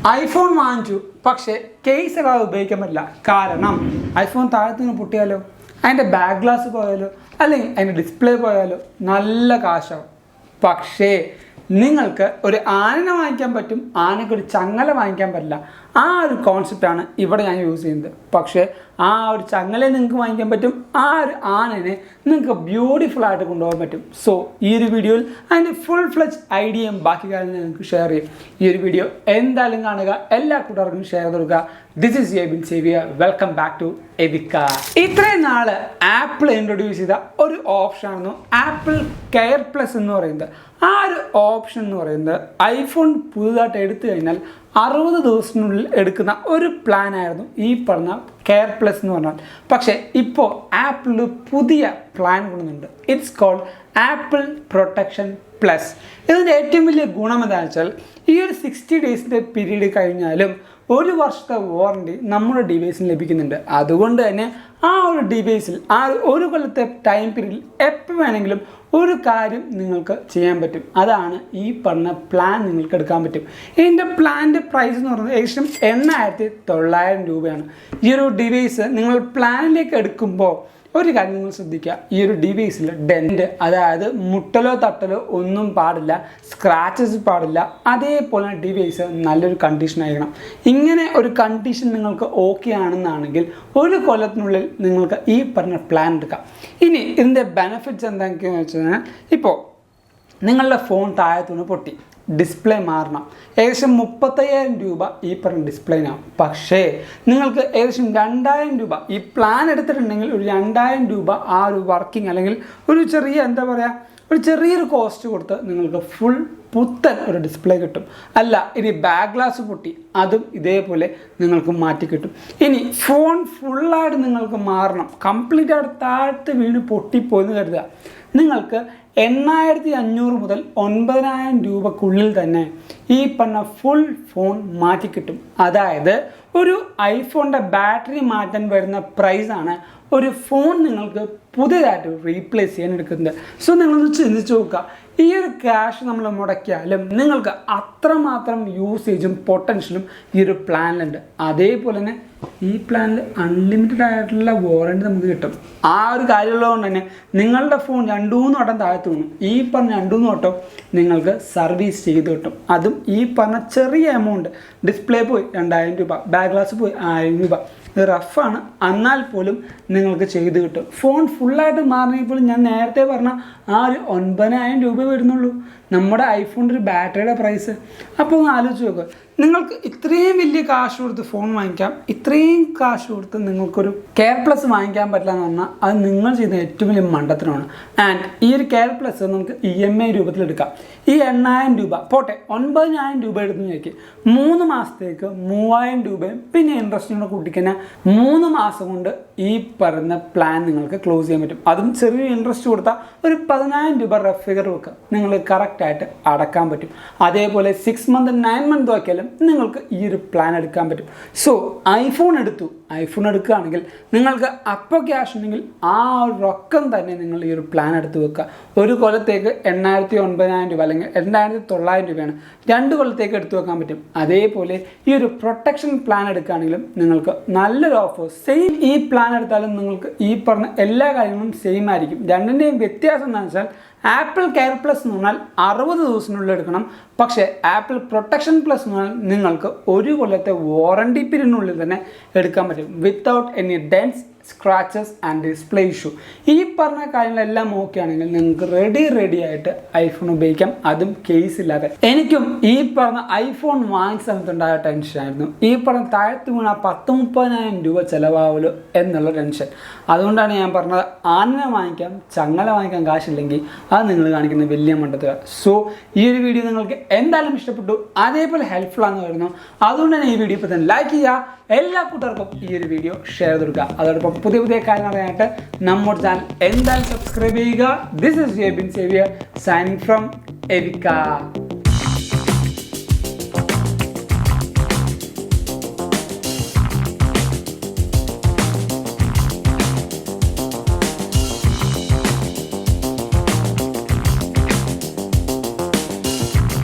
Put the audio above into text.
IPhone വാങ്ങിച്ചു, പക്ഷേ case അല്ലാതെ ഉപയോഗിക്കാൻ പറ്റില്ല. കാരണം ഐഫോൺ താഴത്ത് നിന്ന് പൊട്ടിയാലോ, അതിൻ്റെ ബാക്ക് ഗ്ലാസ് പോയാലോ, അല്ലെങ്കിൽ അതിൻ്റെ ഡിസ്പ്ലേ പോയാലോ നല്ല കാശാവും. പക്ഷേ നിങ്ങൾക്ക് ഒരു ആനനെ വാങ്ങിക്കാൻ പറ്റും, ആനയ്ക്ക് ഒരു ചങ്ങല വാങ്ങിക്കാൻ പറ്റില്ല. ആ ഒരു കോൺസെപ്റ്റാണ് ഇവിടെ ഞാൻ യൂസ് ചെയ്യുന്നത്. പക്ഷേ ആ ഒരു ചങ്ങല നിങ്ങൾക്ക് വാങ്ങിക്കാൻ പറ്റും, ആ ഒരു ആനനെ നിങ്ങൾക്ക് ബ്യൂട്ടിഫുൾ ആയിട്ട് കൊണ്ടുപോകാൻ പറ്റും. സോ ഈ ഒരു വീഡിയോയിൽ അതിൻ്റെ ഫുൾ ഫ്ലെജ് ഐഡിയയും ബാക്കി കാര്യങ്ങൾ നിങ്ങൾക്ക് ഷെയർ ചെയ്യും. ഈ ഒരു വീഡിയോ എന്തായാലും കാണുക, എല്ലാ കൂട്ടുകാർക്കും ഷെയർ കൊടുക്കുക. This is Abin Xavier, welcome back to എവിക്ക. ഇത്രയും നാള് ആപ്പിൾ ഇൻട്രൊഡ്യൂസ് ചെയ്ത ഒരു ഓപ്ഷനായിരുന്നു ആപ്പിൾ കെയർ പ്ലസ് എന്ന് പറയുന്നത്. ആ ഒരു ഓപ്ഷൻ എന്ന് പറയുന്നത് ഐഫോൺ പുതുതായിട്ട് എടുത്തു കഴിഞ്ഞാൽ 60 ദിവസത്തിനുള്ളിൽ എടുക്കുന്ന ഒരു പ്ലാൻ ആയിരുന്നു ഈ പറഞ്ഞ കെയർ പ്ലസ് എന്ന് പറഞ്ഞാൽ. പക്ഷേ ഇപ്പോൾ ആപ്പിൾ പുതിയ പ്ലാൻ കൊണ്ടുവന്നുണ്ട്. It's called Apple protection plus. ഇതിൻ്റെ ഏറ്റവും വലിയ ഗുണം എന്താണെന്ന് വെച്ചാൽ ഈ ഒരു 60 ഡേയ്സിൻ്റെ പീരീഡ് കഴിഞ്ഞാലും 1 വർഷത്തെ വാറണ്ടി നമ്മുടെ ഡിവൈസിന് ലഭിക്കുന്നുണ്ട്. അതുകൊണ്ട് തന്നെ ആ ഒരു ഡിവൈസിൽ ആ ഒരു കൊല്ലത്തെ ടൈം പീരീഡിൽ എപ്പോൾ വേണമെങ്കിലും ഒരു കാര്യം നിങ്ങൾക്ക് ചെയ്യാൻ പറ്റും. അതാണ് ഈ പറഞ്ഞ പ്ലാൻ നിങ്ങൾക്ക് എടുക്കാൻ പറ്റും. ഇതിൻ്റെ പ്ലാനിൻ്റെ പ്രൈസ് എന്ന് പറയുന്നത് ഏകദേശം 8,900 രൂപയാണ്. ഈ ഒരു ഡിവൈസ് നിങ്ങൾ പ്ലാനിലേക്ക് എടുക്കുമ്പോൾ ഒരു കാര്യം നിങ്ങൾ ശ്രദ്ധിക്കുക, ഈ ഒരു ഡിവൈസിൽ ഡെൻറ്റ്, അതായത് മുട്ടലോ തട്ടലോ ഒന്നും പാടില്ല, സ്ക്രാച്ചസ് പാടില്ല. അതേപോലെ ഡിവൈസ് നല്ലൊരു കണ്ടീഷൻ ആയിരിക്കണം. ഇങ്ങനെ ഒരു കണ്ടീഷൻ നിങ്ങൾക്ക് ഓക്കെ ആണെന്നാണെങ്കിൽ 1 കൊല്ലത്തിനുള്ളിൽ നിങ്ങൾക്ക് ഈ പറഞ്ഞ പ്ലാൻ എടുക്കാം. ഇനി ഇതിൻ്റെ ബെനിഫിറ്റ്സ് എന്തൊക്കെയാണെന്ന് വെച്ച് കഴിഞ്ഞാൽ, ഇപ്പോൾ നിങ്ങളുടെ ഫോൺ താഴത്തുനിന്ന് പൊട്ടി, ഡിസ്പ്ലേ മാറണം, ഏകദേശം 35,000 രൂപ ഈ പറഞ്ഞ ഡിസ്പ്ലേനാവും. പക്ഷേ നിങ്ങൾക്ക് ഏകദേശം 2,000 രൂപ ഈ പ്ലാൻ എടുത്തിട്ടുണ്ടെങ്കിൽ ഒരു 2,000 രൂപ ആ ഒരു വർക്കിംഗ് അല്ലെങ്കിൽ ഒരു ചെറിയ എന്താ പറയുക, ഒരു ചെറിയൊരു കോസ്റ്റ് കൊടുത്ത് നിങ്ങൾക്ക് ഫുൾ പുത്തൻ ഒരു ഡിസ്പ്ലേ കിട്ടും. അല്ല ഇനി ബാക്ക് ഗ്ലാസ് പൊട്ടി, അതും ഇതേപോലെ നിങ്ങൾക്ക് മാറ്റി കിട്ടും. ഇനി ഫോൺ ഫുള്ളായിട്ട് നിങ്ങൾക്ക് മാറണം, കംപ്ലീറ്റ് ആയിട്ട് താഴത്ത് വീണ് പൊട്ടിപ്പോയെന്ന് കരുതുക, നിങ്ങൾക്ക് 8,500 മുതൽ 9,000 രൂപക്കുള്ളിൽ തന്നെ ഈ പറഞ്ഞ ഫുൾ ഫോൺ മാറ്റി കിട്ടും. അതായത് ഒരു ഐഫോണിൻ്റെ ബാറ്ററി മാറ്റാൻ വരുന്ന പ്രൈസാണ് ഒരു ഫോൺ നിങ്ങൾക്ക് പുതിയതായിട്ട് റീപ്ലേസ് ചെയ്യാൻ എടുക്കുന്നത്. സോ നിങ്ങളൊന്ന് ചിന്തിച്ച് നോക്കുക, ഈ ഒരു ക്യാഷ് നമ്മൾ മുടക്കിയാലും നിങ്ങൾക്ക് അത്രമാത്രം യൂസേജും പൊട്ടൻഷ്യലും ഈ ഒരു പ്ലാനിലുണ്ട്. അതേപോലെ തന്നെ ഈ പ്ലാനിൽ അൺലിമിറ്റഡ് ആയിട്ടുള്ള വാറണ്ടി നമുക്ക് കിട്ടും. ആ ഒരു കാര്യമുള്ളതുകൊണ്ട് തന്നെ നിങ്ങളുടെ ഫോൺ 2-3 വട്ടം താഴത്ത് വീണു, ഈ പറഞ്ഞ 2-3 വട്ടം നിങ്ങൾക്ക് സർവീസ് ചെയ്ത് കിട്ടും. അതും ഈ പറഞ്ഞ ചെറിയ എമൗണ്ട്, ഡിസ്പ്ലേ പോയി 2,000 രൂപ, ബാക്ക് ഗ്ലാസ് പോയി 1,000 രൂപ, ഇത് റഫാണ്, എന്നാൽ പോലും നിങ്ങൾക്ക് ചെയ്ത് കിട്ടും. ഫോൺ ഫുള്ളായിട്ട് മാറണമെങ്കിൽ ഞാൻ നേരത്തെ പറഞ്ഞ ആ ഒരു 9,000 രൂപ വരുന്നുള്ളൂ നമ്മുടെ ഐഫോണിൻ്റെ ഒരു ബാറ്ററിയുടെ പ്രൈസ്. അപ്പോൾ ഒന്ന് ആലോചിച്ച് നോക്കുക, നിങ്ങൾക്ക് ഇത്രയും വലിയ കാശ് കൊടുത്ത് ഫോൺ വാങ്ങിക്കാം, ഇത്രയും കാശ് കൊടുത്ത് നിങ്ങൾക്കൊരു കെയർ പ്ലസ് വാങ്ങിക്കാൻ പറ്റില്ല എന്ന് പറഞ്ഞാൽ അത് നിങ്ങൾ ചെയ്യുന്ന ഏറ്റവും വലിയ മണ്ടത്തരമാണ്. ആൻഡ് ഈ ഒരു കെയർ പ്ലസ് നമുക്ക് EMI രൂപത്തിലെടുക്കാം. ഈ 8,000 രൂപ പോട്ടെ, 9,000 രൂപ എടുത്തു നോക്കി 3 മാസത്തേക്ക് 3,000 രൂപയും പിന്നെ ഇൻട്രസ്റ്റും കൂടെ കൂട്ടിക്കഴിഞ്ഞാൽ 3 മാസം കൊണ്ട് ഈ പറഞ്ഞ പ്ലാൻ നിങ്ങൾക്ക് ക്ലോസ് ചെയ്യാൻ പറ്റും. അതും ചെറിയ ഇൻട്രസ്റ്റ് കൊടുത്താൽ ഒരു 10,000 രൂപ റഫ് ഫിഗർ വെക്കുക, നിങ്ങൾ കറക്റ്റായിട്ട് അടക്കാൻ പറ്റും. അതേപോലെ 6 മന്ത് 9 മന്ത് ആക്കിയാലും നിങ്ങൾക്ക് ഈ ഒരു പ്ലാൻ എടുക്കാൻ പറ്റും. സോ ഐഫോൺ എടുക്കുകയാണെങ്കിൽ നിങ്ങൾക്ക് അപ്പോൾ ക്യാഷ് ഉണ്ടെങ്കിൽ ആ ഒരു റൊക്കം തന്നെ നിങ്ങൾ ഈ ഒരു പ്ലാൻ എടുത്ത് വെക്കുക. 1 കൊല്ലത്തേക്ക് 8,900 രൂപ അല്ലെങ്കിൽ 8,900 രൂപയാണ് 2 കൊല്ലത്തേക്ക് എടുത്തു വെക്കാൻ പറ്റും. അതേപോലെ ഈ ഒരു പ്രൊട്ടക്ഷൻ പ്ലാൻ എടുക്കുകയാണെങ്കിലും നിങ്ങൾക്ക് നല്ലൊരു ഓഫർ, സെയിം ഈ പ്ലാൻ എടുത്താലും നിങ്ങൾക്ക് ഈ പറഞ്ഞ എല്ലാ കാര്യങ്ങളും സെയിം ആയിരിക്കും. രണ്ടിൻ്റെയും വ്യത്യാസം എന്താണെന്ന് വെച്ചാൽ ആപ്പിൾ കെയർ പ്ലസ് എന്ന് പറഞ്ഞാൽ 60 ദിവസത്തിനുള്ളിൽ എടുക്കണം. പക്ഷേ ആപ്പിൾ പ്രൊട്ടക്ഷൻ പ്ലസ് എന്ന് പറഞ്ഞാൽ നിങ്ങൾക്ക് 1 കൊല്ലത്തെ വാറണ്ടി പീരീഡിനുള്ളിൽ തന്നെ എടുക്കാൻ പറ്റും, without any dense, scratches and display issue. ഈ പറഞ്ഞ കാര്യങ്ങളെല്ലാം ഓക്കെ ആണെങ്കിൽ നിങ്ങൾക്ക് റെഡി ആയിട്ട് ഐഫോൺ ഉപയോഗിക്കാം, അതും കേസ് ഇല്ലാതെ. എനിക്കും ഈ പറഞ്ഞ ഐഫോൺ വാങ്ങിച്ച സമയത്തുണ്ടായ ടെൻഷനായിരുന്നു ഈ പറഞ്ഞ താഴത്ത് വീണ 10-30,000 രൂപ ചിലവാവുമല്ലോ എന്നുള്ള ടെൻഷൻ. അതുകൊണ്ടാണ് ഞാൻ പറഞ്ഞത്, ആനനെ വാങ്ങിക്കാം, ചങ്ങല വാങ്ങിക്കാൻ കാശില്ലെങ്കിൽ അത് നിങ്ങൾ കാണിക്കുന്ന വലിയ മണ്ടത്തുക. സോ ഈ ഒരു വീഡിയോ നിങ്ങൾക്ക് എന്തായാലും ഇഷ്ടപ്പെട്ടു, അതേപോലെ ഹെൽപ്ഫുൾ ആണെന്ന് വരുന്നു. അതുകൊണ്ട് തന്നെ ഈ വീഡിയോ ഇപ്പോൾ തന്നെ ലൈക്ക് ചെയ്യുക, എല്ലാ കൂട്ടുകാർക്കും ഈ ഒരു വീഡിയോ ഷെയർ കൊടുക്കുക. അതോടൊപ്പം പുതിയ കാര്യങ്ങൾ അറിയാനായിട്ട് നമ്മുടെ ചാനൽ എന്തായാലും സബ്സ്ക്രൈബ് ചെയ്യുക. This is Abin Xavier signing from എവിക്ക.